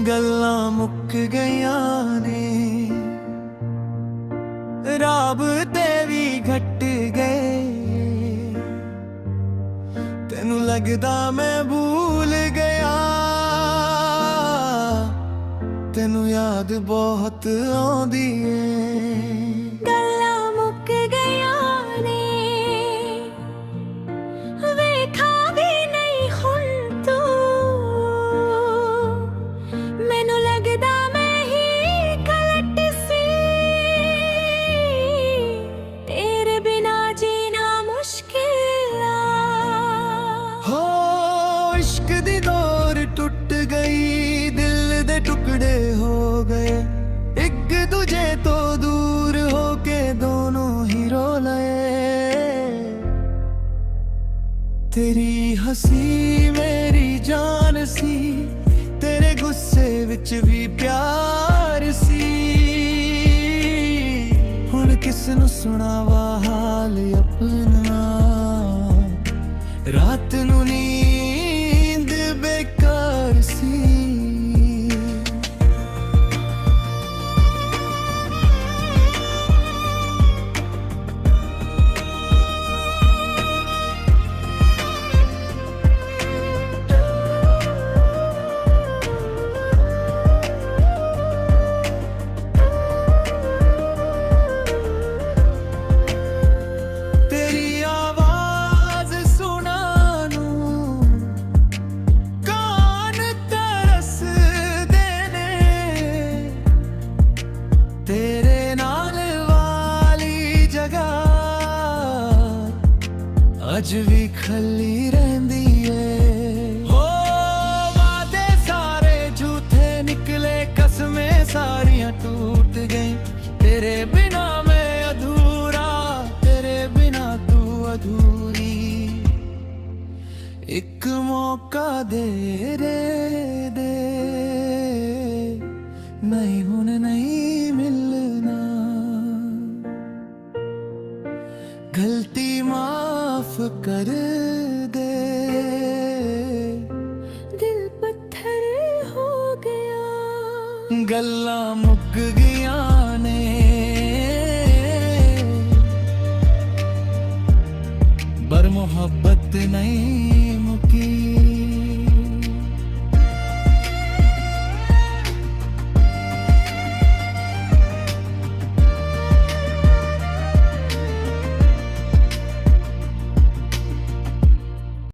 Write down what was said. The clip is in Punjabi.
ਗੱਲਾਂ ਮੁੱਕ ਗਈਆਂ ਨੇ, ਰਾਬਤੇ ਵੀ ਘਟ ਗਏ। ਤੈਨੂੰ ਲੱਗਦਾ ਮੈਂ ਭੁੱਲ ਗਿਆ, ਤੈਨੂੰ ਯਾਦ ਬਹੁਤ ਆਉਂਦੀ ਏ। ਗੱਲਾਂ ਮੁੱਕ ਗਈਆਂ ਨੇ, ਵੇਖਾਂ ਵੀ ਨਹੀਂ ਹੁਣ ਤੂੰ। ਮੈਨੂੰ ਲੱਗਦਾ ਮੈਂ ਹੀ ਗਲਤ ਸੀ, ਤੇਰੇ ਬਿਨਾ ਜੀਣਾ ਮੁਸ਼ਕਿਲ ਆ। ਹੋ ਇਸ਼ਕ ਦੀ ਡੋਰ ਟੁੱਟ ਗਈ, ਦਿਲ ਦੇ ਟੁਕੜੇ ਹੋ ਗਏ। ਇੱਕ ਦੂਜੇ ਤੋਂ ਦੂਰ ਹੋ ਕੇ ਦੋਨੋਂ ਹੀ ਰੋ ਲਏ। ਤੇਰੀ ਹੱਸੀ ਮੇਰੀ ਜਾਨ ਸੀ, ਤੇਰੇ ਗੁੱਸੇ ਵਿੱਚ ਵੀ ਪਿਆਰ ਸੀ। ਹੁਣ ਕਿਸ ਨੂੰ ਸੁਣਾਵਾ ਹਾਲ ਆਪਣਾ, ਰਾਤ ਨੂੰ ਨੀਂਦ ਬੇਕਾਰ ਸੀ। ਤੇਰੇ ਨਾਲ ਵਾਲੀ ਜਗ੍ਹਾ ਅੱਜ ਵੀ ਖਾਲੀ ਰਹਿੰਦੀ ਏ। ਹੋ ਵਾਦੇ ਸਾਰੇ ਝੂਠੇ ਨਿਕਲੇ, ਕਸਮੇ ਸਾਰੀਆਂ ਟੂਟ ਗਈ। ਤੇਰੇ ਬਿਨਾ ਮੈਂ ਅਧੂਰਾ, ਤੇਰੇ ਬਿਨਾ ਤੂੰ ਅਧੂਰੀ। ਇੱਕ ਮੌਕਾ ਦੇ ਦੇ, ਨਹੀਂ ਹੁਣ ਨਹੀਂ ਮਿਲਣਾ। ਗਲਤੀ ਮਾਫ ਕਰ ਦੇ, ਦਿਲ ਪੱਥਰ ਹੋ ਗਿਆ। ਗੱਲਾਂ ਮੁੱਕ ਗਈਆਂ ਨੇ, ਪਰ ਮੁਹੱਬਤ ਨਹੀਂ ਮੁੱਕੀ।